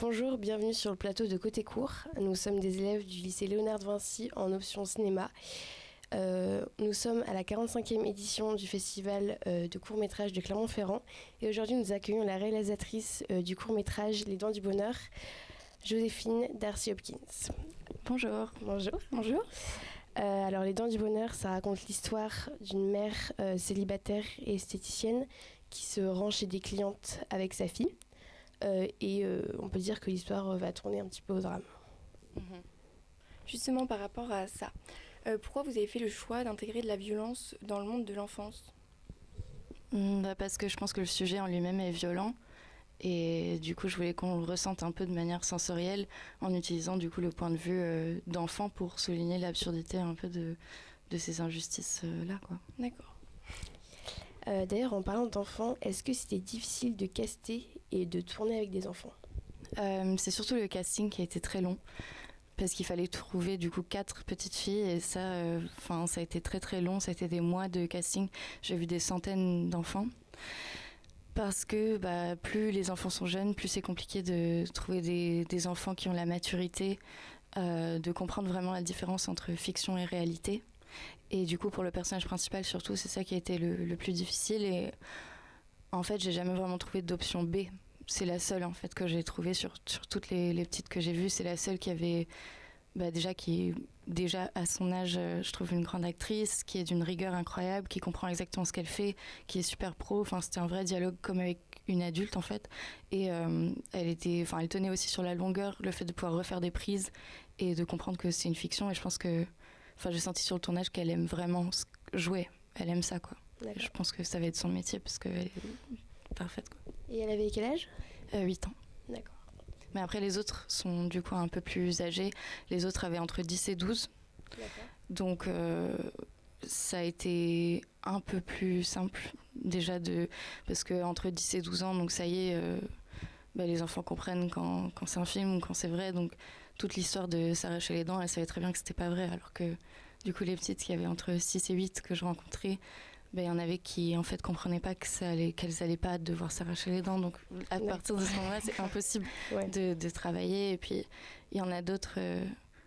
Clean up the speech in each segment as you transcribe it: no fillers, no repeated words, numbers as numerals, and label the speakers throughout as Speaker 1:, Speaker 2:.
Speaker 1: Bonjour, bienvenue sur le plateau de Côté Court. Nous sommes des élèves du lycée Léonard de Vinci en option cinéma. Nous sommes à la 45e édition du festival de court-métrage de Clermont-Ferrand. Et aujourd'hui, nous accueillons la réalisatrice du court-métrage Les Dents du Bonheur, Joséphine Darcy-Hopkins.
Speaker 2: Bonjour.
Speaker 1: Bonjour.
Speaker 2: Bonjour.
Speaker 1: Alors, Les Dents du Bonheur, ça raconte l'histoire d'une mère célibataire et esthéticienne qui se rend chez des clientes avec sa fille. On peut dire que l'histoire va tourner un petit peu au drame.
Speaker 2: Justement, par rapport à ça, pourquoi vous avez fait le choix d'intégrer de la violence dans le monde de l'enfance ?
Speaker 3: Parce que je pense que le sujet en lui-même est violent. Et du coup, je voulais qu'on le ressente un peu de manière sensorielle en utilisant du coup le point de vue d'enfant pour souligner l'absurdité un peu de ces injustices-là, quoi.
Speaker 2: D'accord.
Speaker 1: D'ailleurs, en parlant d'enfants, est-ce que c'était difficile de caster et de tourner avec des enfants ?
Speaker 3: C'est surtout le casting qui a été très long. Parce qu'il fallait trouver du coup 4 petites filles et ça a été très très long, ça a été des mois de casting. J'ai vu des centaines d'enfants. Parce que plus les enfants sont jeunes, plus c'est compliqué de trouver des enfants qui ont la maturité, de comprendre vraiment la différence entre fiction et réalité. Et du coup, pour le personnage principal, surtout, c'est ça qui a été le plus difficile. Et en fait, j'ai jamais vraiment trouvé d'option B. C'est la seule en fait que j'ai trouvée sur toutes les petites que j'ai vues. C'est la seule qui avait qui est déjà à son âge, je trouve une grande actrice, qui est d'une rigueur incroyable, qui comprend exactement ce qu'elle fait, qui est super pro. Enfin, c'était un vrai dialogue comme avec une adulte en fait. Et elle tenait aussi sur la longueur, le fait de pouvoir refaire des prises et de comprendre que c'est une fiction. Et je pense que, j'ai senti sur le tournage qu'elle aime vraiment jouer. Elle aime ça, quoi. Et je pense que ça va être son métier parce qu'elle est parfaite, quoi.
Speaker 1: Et elle avait quel âge ?
Speaker 3: 8 ans.
Speaker 1: D'accord.
Speaker 3: Mais après, les autres sont du coup un peu plus âgés. Les autres avaient entre 10 et 12.
Speaker 1: D'accord.
Speaker 3: Donc, ça a été un peu plus simple déjà parce qu'entre 10 et 12 ans, donc ça y est, les enfants comprennent quand c'est un film ou quand c'est vrai. Donc, toute l'histoire de s'arracher les dents, elle savait très bien que c'était pas vrai. Alors que du coup, les petites qui avaient entre 6 et 8 que je rencontrais, il y en avait qui en fait comprenaient pas qu'elles allaient pas devoir s'arracher les dents. Donc à partir de ce moment-là, c'est impossible de travailler. Et puis il y en a d'autres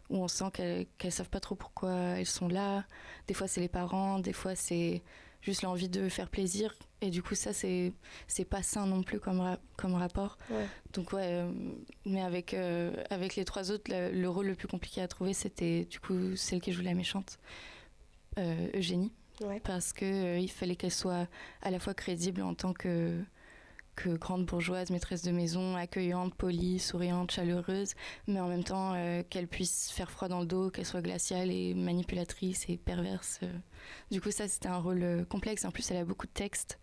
Speaker 3: où on sent qu'elles savent pas trop pourquoi elles sont là. Des fois c'est les parents, des fois c'est juste l'envie de faire plaisir. Et du coup ça c'est pas sain non plus comme rapport.
Speaker 1: Ouais.
Speaker 3: Donc mais avec les 3 autres, le rôle le plus compliqué à trouver, c'était du coup celle qui joue la méchante, Eugénie.
Speaker 1: Ouais.
Speaker 3: Parce qu'il fallait qu'elle soit à la fois crédible en tant que grande bourgeoise, maîtresse de maison, accueillante, polie, souriante, chaleureuse, mais en même temps qu'elle puisse faire froid dans le dos, qu'elle soit glaciale et manipulatrice et perverse. Du coup, ça, c'était un rôle complexe. En plus, elle a beaucoup de textes.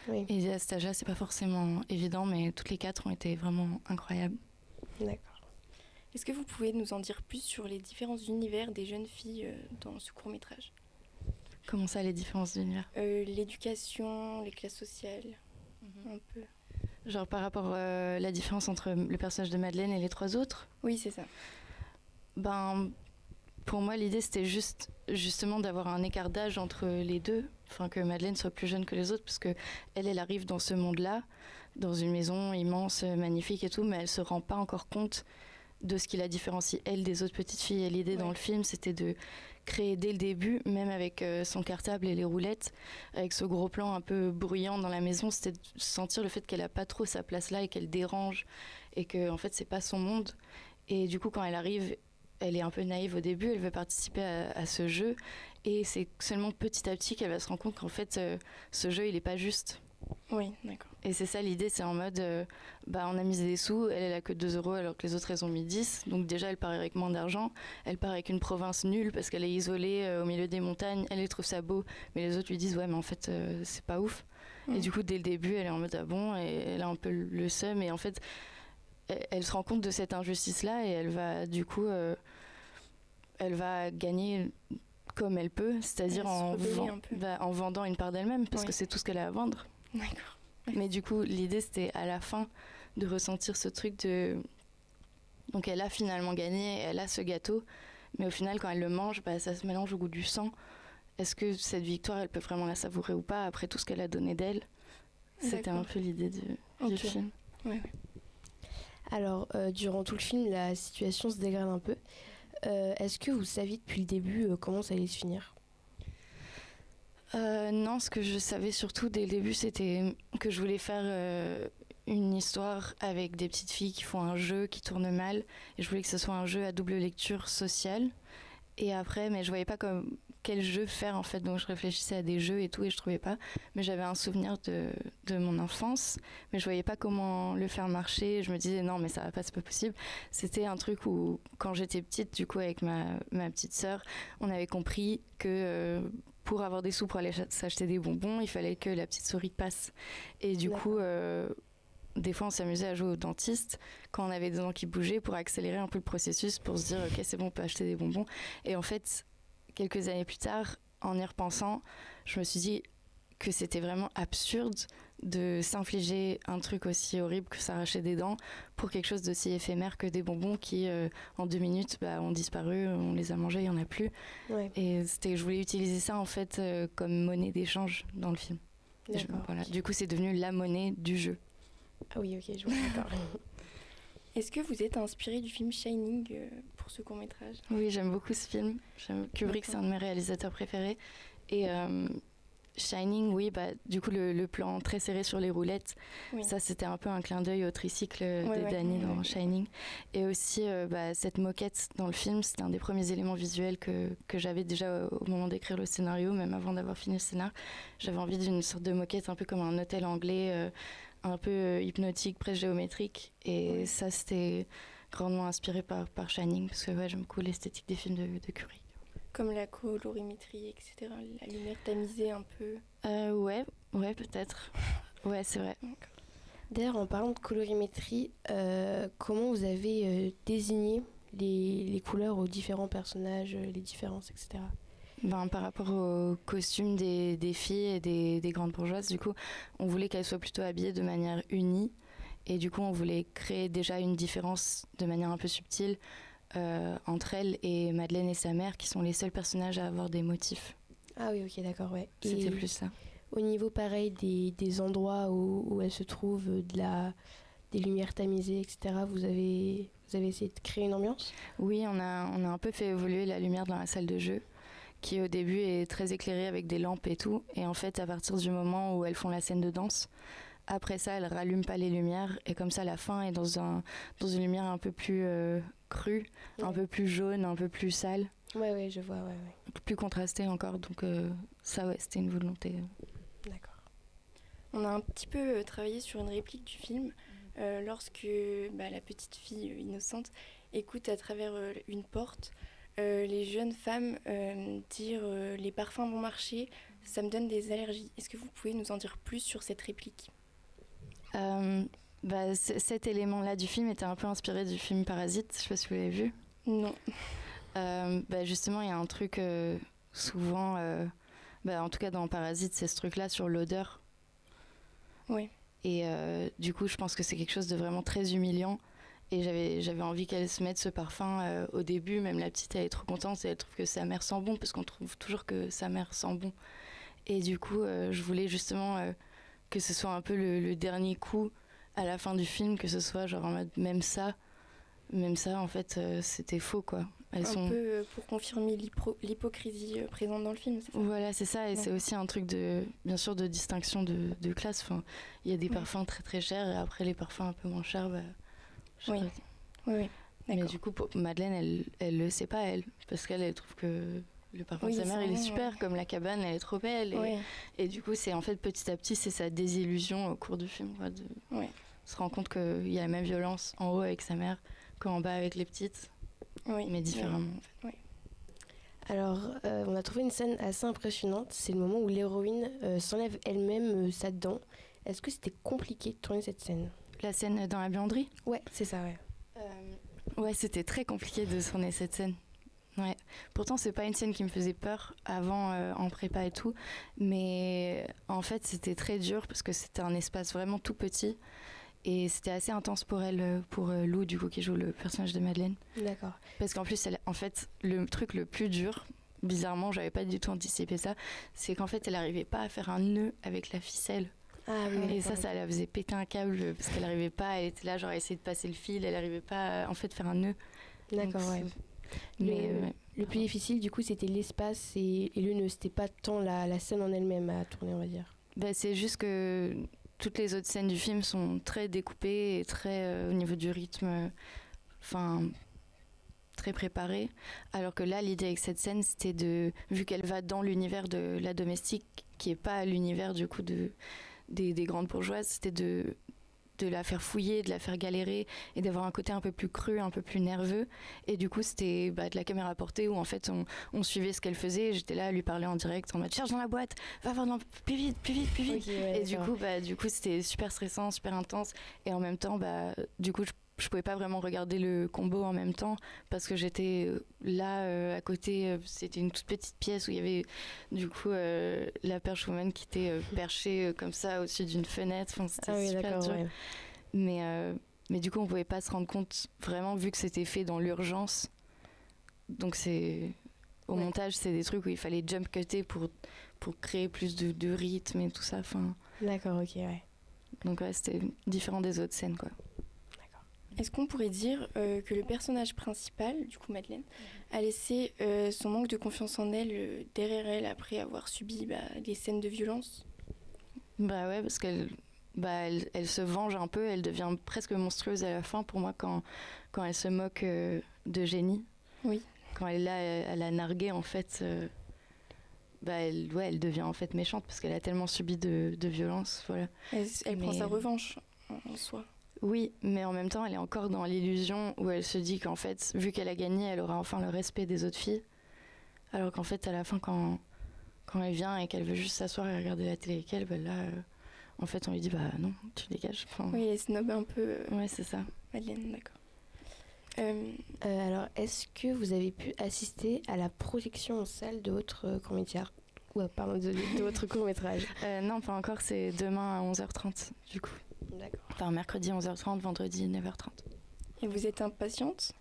Speaker 1: Oui.
Speaker 3: Et à cet âge-là, c'est pas forcément évident, mais toutes les 4 ont été vraiment incroyables.
Speaker 1: D'accord.
Speaker 2: Est-ce que vous pouvez nous en dire plus sur les différents univers des jeunes filles dans ce court-métrage ?
Speaker 3: Comment ça, les différences d'univers ?
Speaker 2: L'éducation, les classes sociales, un peu.
Speaker 3: Genre par rapport à la différence entre le personnage de Madeleine et les 3 autres ?
Speaker 2: Oui, c'est ça.
Speaker 3: Pour moi, l'idée, c'était justement d'avoir un écart d'âge entre les deux. Enfin, que Madeleine soit plus jeune que les autres, parce que elle arrive dans ce monde-là, dans une maison immense, magnifique et tout, mais elle se rend pas encore compte de ce qui la différencie, elle, des autres petites filles. Et l'idée dans le film, c'était de créer dès le début, même avec son cartable et les roulettes, avec ce gros plan un peu bruyant dans la maison, c'était de sentir le fait qu'elle a pas trop sa place là et qu'elle dérange et que en fait c'est pas son monde. Et du coup, quand elle arrive, elle est un peu naïve au début, elle veut participer à ce jeu et c'est seulement petit à petit qu'elle va se rendre compte qu'en fait ce jeu il est pas juste.
Speaker 2: Oui, d'accord.
Speaker 3: Et c'est ça l'idée, c'est en mode on a misé des sous, elle a que 2 € alors que les autres elles ont mis 10, donc déjà elle part avec moins d'argent, elle part avec une province nulle parce qu'elle est isolée au milieu des montagnes, elle trouve ça beau, mais les autres lui disent ouais mais en fait c'est pas ouf. Et du coup dès le début elle est en mode ah bon, et elle a un peu le seum et en fait elle se rend compte de cette injustice là et elle va du coup elle va gagner comme elle peut, c'est-à-dire en vendant une part d'elle-même parce que c'est tout ce qu'elle a à vendre.
Speaker 2: D'accord.
Speaker 3: Mais du coup, l'idée, c'était à la fin de ressentir ce truc de... Donc elle a finalement gagné, elle a ce gâteau, mais au final, quand elle le mange, ça se mélange au goût du sang. Est-ce que cette victoire, elle peut vraiment la savourer ou pas après tout ce qu'elle a donné d'elle ? C'était un peu l'idée du film.
Speaker 2: Ouais.
Speaker 1: Alors, durant tout le film, la situation se dégrade un peu. Est-ce que vous saviez depuis le début comment ça allait se finir?
Speaker 3: Non, ce que je savais surtout dès le début, c'était que je voulais faire une histoire avec des petites filles qui font un jeu qui tourne mal. Et je voulais que ce soit un jeu à double lecture sociale. Et après, mais je voyais pas comme quel jeu faire en fait. Donc je réfléchissais à des jeux et tout et je trouvais pas. Mais j'avais un souvenir de mon enfance, mais je voyais pas comment le faire marcher. Je me disais non, mais ça va pas, c'est pas possible. C'était un truc où, quand j'étais petite, du coup, avec ma petite sœur, on avait compris que pour avoir des sous pour aller s'acheter des bonbons, il fallait que la petite souris passe. Et du coup, des fois, on s'amusait à jouer au dentiste quand on avait des dents qui bougeaient pour accélérer un peu le processus, pour se dire ok, c'est bon, on peut acheter des bonbons. Et en fait, quelques années plus tard, en y repensant, je me suis dit que c'était vraiment absurde de s'infliger un truc aussi horrible que s'arracher des dents pour quelque chose d'aussi éphémère que des bonbons qui, en 2 minutes, ont disparu, on les a mangés, il n'y en a plus.
Speaker 1: Ouais.
Speaker 3: Et je voulais utiliser ça en fait comme monnaie d'échange dans le film. Voilà. Du coup, c'est devenu la monnaie du jeu.
Speaker 1: Ah oui, ok, je vois, d'accord.
Speaker 2: Est-ce que vous êtes inspiré du film Shining pour ce court-métrage?
Speaker 3: Oui, j'aime beaucoup ce film. Kubrick, c'est un de mes réalisateurs préférés. Et Shining, oui, du coup, le plan très serré sur les roulettes, ça, c'était un peu un clin d'œil au tricycle de Danny dans Shining. Et aussi, cette moquette dans le film, c'était un des premiers éléments visuels que j'avais déjà au moment d'écrire le scénario, même avant d'avoir fini le scénar. J'avais envie d'une sorte de moquette, un peu comme un hôtel anglais, un peu hypnotique, presque géométrique. Et ça, c'était grandement inspiré par Shining, parce que j'aime beaucoup l'esthétique des films de Kubrick.
Speaker 2: Comme la colorimétrie, etc. La lumière tamisée un peu.
Speaker 3: Ouais, peut-être. Ouais, c'est vrai.
Speaker 1: D'ailleurs, en parlant de colorimétrie, comment vous avez désigné les couleurs aux différents personnages, les différences, etc.
Speaker 3: Par rapport aux costumes des filles et des grandes bourgeoises, du coup, on voulait qu'elles soient plutôt habillées de manière unie. Et du coup, on voulait créer déjà une différence de manière un peu subtile entre elle et Madeleine et sa mère, qui sont les seuls personnages à avoir des motifs.
Speaker 1: Ah oui, ok, d'accord, ouais.
Speaker 3: C'était plus ça.
Speaker 1: Au niveau, pareil, des endroits où elles se trouvent, des lumières tamisées, etc., vous avez essayé de créer une ambiance?
Speaker 3: Oui, on a un peu fait évoluer la lumière dans la salle de jeu, qui au début est très éclairée avec des lampes et tout. Et en fait, à partir du moment où elles font la scène de danse, après ça, elles rallument pas les lumières. Et comme ça, la fin est dans une lumière un peu plus crue, un peu plus jaune, un peu plus sale.
Speaker 1: Ouais, je vois, ouais.
Speaker 3: Un peu plus contrastée encore. Donc ça, c'était une volonté.
Speaker 1: D'accord.
Speaker 2: On a un petit peu travaillé sur une réplique du film lorsque la petite fille innocente écoute à travers une porte les jeunes femmes dire les parfums vont marcher, ça me donne des allergies. Est-ce que vous pouvez nous en dire plus sur cette réplique?
Speaker 3: Cet élément-là du film était un peu inspiré du film Parasite, je sais pas si vous l'avez vu.
Speaker 2: Non.
Speaker 3: Justement, il y a un truc souvent, en tout cas dans Parasite, c'est ce truc-là sur l'odeur.
Speaker 2: Oui.
Speaker 3: Et du coup, je pense que c'est quelque chose de vraiment très humiliant. Et j'avais envie qu'elle se mette ce parfum au début. Même la petite, elle est trop contente et elle trouve que sa mère sent bon, parce qu'on trouve toujours que sa mère sent bon. Et du coup, je voulais justement que ce soit un peu le dernier coup à la fin du film, que ce soit genre en mode même ça en fait, c'était faux, quoi.
Speaker 2: Peu pour confirmer l'hypocrisie présente dans le film, c'est ça?
Speaker 3: Voilà, c'est ça. Et c'est aussi un truc bien sûr, de distinction de classe. Enfin, il y a des parfums très très chers et après les parfums un peu moins chers,
Speaker 2: oui.
Speaker 3: Mais du coup, pour Madeleine, elle le sait pas, elle, parce qu'elle trouve que le parfum de sa mère, il est super, comme la cabane, elle est trop belle. Et du coup, c'est en fait petit à petit, c'est sa désillusion au cours du film, quoi, se rend compte qu'il y a la même violence en haut avec sa mère qu'en bas avec les petites, mais différemment. En fait.
Speaker 1: Alors, on a trouvé une scène assez impressionnante. C'est le moment où l'héroïne s'enlève elle-même sa dent. Est-ce que c'était compliqué de tourner cette scène?
Speaker 3: La scène dans la buanderie?
Speaker 1: Ouais, c'est ça, ouais.
Speaker 3: Ouais, c'était très compliqué de tourner cette scène. Ouais. Pourtant, c'est pas une scène qui me faisait peur avant en prépa et tout, mais en fait, c'était très dur parce que c'était un espace vraiment tout petit et c'était assez intense pour elle, pour Lou, du coup, qui joue le personnage de Madeleine.
Speaker 1: D'accord.
Speaker 3: Parce qu'en plus, en fait, le truc le plus dur, bizarrement, j'avais pas du tout anticipé ça, c'est qu'en fait, elle arrivait pas à faire un nœud avec la ficelle.
Speaker 1: Ah oui,
Speaker 3: Et ça la faisait péter un câble parce qu'elle n'arrivait pas, elle était là genre à essayer de passer le fil, elle n'arrivait pas à en fait faire un nœud.
Speaker 1: D'accord,
Speaker 3: Donc,
Speaker 1: ouais.
Speaker 3: Mais
Speaker 1: Le plus difficile, du coup, c'était l'espace et le nœud. C'était pas tant la scène en elle-même à tourner, on va dire.
Speaker 3: bah, c'est juste que toutes les autres scènes du film sont très découpées et très au niveau du rythme, enfin très préparées. Alors que là, l'idée avec cette scène, c'était vu qu'elle va dans l'univers de la domestique, qui est pas l'univers du coup des grandes bourgeoises, c'était de la faire fouiller, de la faire galérer et d'avoir un côté un peu plus cru, un peu plus nerveux. Et du coup, c'était de la caméra portée où en fait on suivait ce qu'elle faisait. J'étais là à lui parler en direct en mode cherche dans la boîte, va voir plus vite, plus vite, plus vite.
Speaker 1: Okay, ouais,
Speaker 3: et du coup, c'était super stressant, super intense. Et en même temps, du coup, je pouvais pas vraiment regarder le combo en même temps parce que j'étais là à côté. C'était une toute petite pièce où il y avait du coup la perchwoman qui était perchée comme ça au-dessus d'une fenêtre. Enfin, c'était super dur.
Speaker 1: Ouais.
Speaker 3: Mais du coup, on pouvait pas se rendre compte vraiment vu que c'était fait dans l'urgence. Donc au montage, c'est des trucs où il fallait jump cutter pour créer plus de rythme et tout ça. Enfin,
Speaker 1: d'accord, ok, ouais.
Speaker 3: Donc ouais, c'était différent des autres scènes, quoi.
Speaker 2: Est-ce qu'on pourrait dire que le personnage principal, du coup Madeleine, a laissé son manque de confiance en elle derrière elle après avoir subi des scènes de violence ?
Speaker 3: Bah ouais, parce qu'elle elle se venge un peu, elle devient presque monstrueuse à la fin pour moi quand elle se moque de Jenny.
Speaker 2: Oui.
Speaker 3: Quand elle est là, elle a nargué en fait, elle devient en fait méchante parce qu'elle a tellement subi de violence, voilà.
Speaker 2: Elle prend sa revanche en soi.
Speaker 3: Oui, mais en même temps, elle est encore dans l'illusion où elle se dit qu'en fait, vu qu'elle a gagné, elle aura enfin le respect des autres filles. Alors qu'en fait, à la fin, quand elle vient et qu'elle veut juste s'asseoir et regarder la télé avec elle, là, en fait, on lui dit non, tu dégages. Enfin,
Speaker 2: oui, elle snob un peu.
Speaker 3: Ouais, c'est ça.
Speaker 2: Madeleine, d'accord.
Speaker 1: Alors, est-ce que vous avez pu assister à la projection en salle de votre court-métrage de votre court-métrage?
Speaker 3: Non, pas encore, c'est demain à 11h30, du coup.
Speaker 1: D'accord.
Speaker 3: Enfin, mercredi 11h30, vendredi 9h30.
Speaker 2: Et vous êtes impatiente ?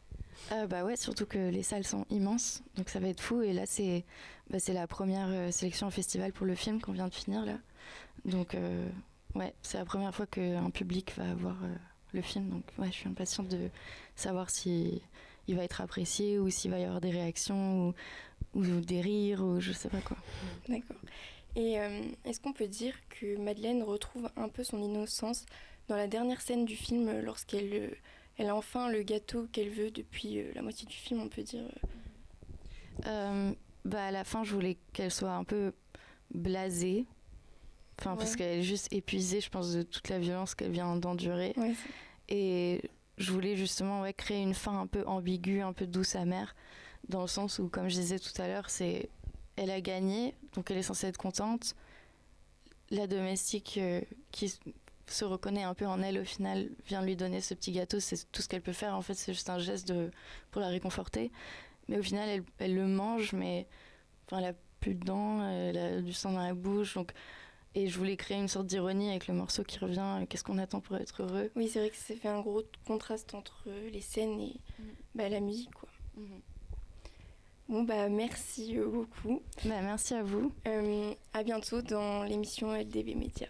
Speaker 3: Ouais, surtout que les salles sont immenses, donc ça va être fou. Et là, c'est la première sélection au festival pour le film qu'on vient de finir, là. Donc, ouais, c'est la première fois qu'un public va voir le film. Donc, ouais, je suis impatiente de savoir si il va être apprécié ou s'il va y avoir des réactions ou des rires ou je sais pas quoi.
Speaker 2: D'accord. Et est-ce qu'on peut dire que Madeleine retrouve un peu son innocence dans la dernière scène du film lorsqu'elle a enfin le gâteau qu'elle veut depuis la moitié du film, on peut dire
Speaker 3: À la fin, je voulais qu'elle soit un peu blasée. Enfin, ouais. Parce qu'elle est juste épuisée, je pense, de toute la violence qu'elle vient d'endurer.
Speaker 2: Ouais,
Speaker 3: et je voulais justement créer une fin un peu ambiguë, un peu douce, amère, dans le sens où, comme je disais tout à l'heure, elle a gagné, donc elle est censée être contente. La domestique qui se reconnaît un peu en elle, au final, vient lui donner ce petit gâteau. C'est tout ce qu'elle peut faire, en fait, c'est juste un geste pour la réconforter. Mais au final, elle le mange, mais elle a plus de dents, elle a du sang dans la bouche, donc... Et je voulais créer une sorte d'ironie avec le morceau qui revient. Qu'est-ce qu'on attend pour être heureux ?
Speaker 2: Oui, c'est vrai que ça fait un gros contraste entre les scènes et la musique, quoi. Bon, merci beaucoup.
Speaker 3: Merci à vous.
Speaker 2: À bientôt dans l'émission LDB Média.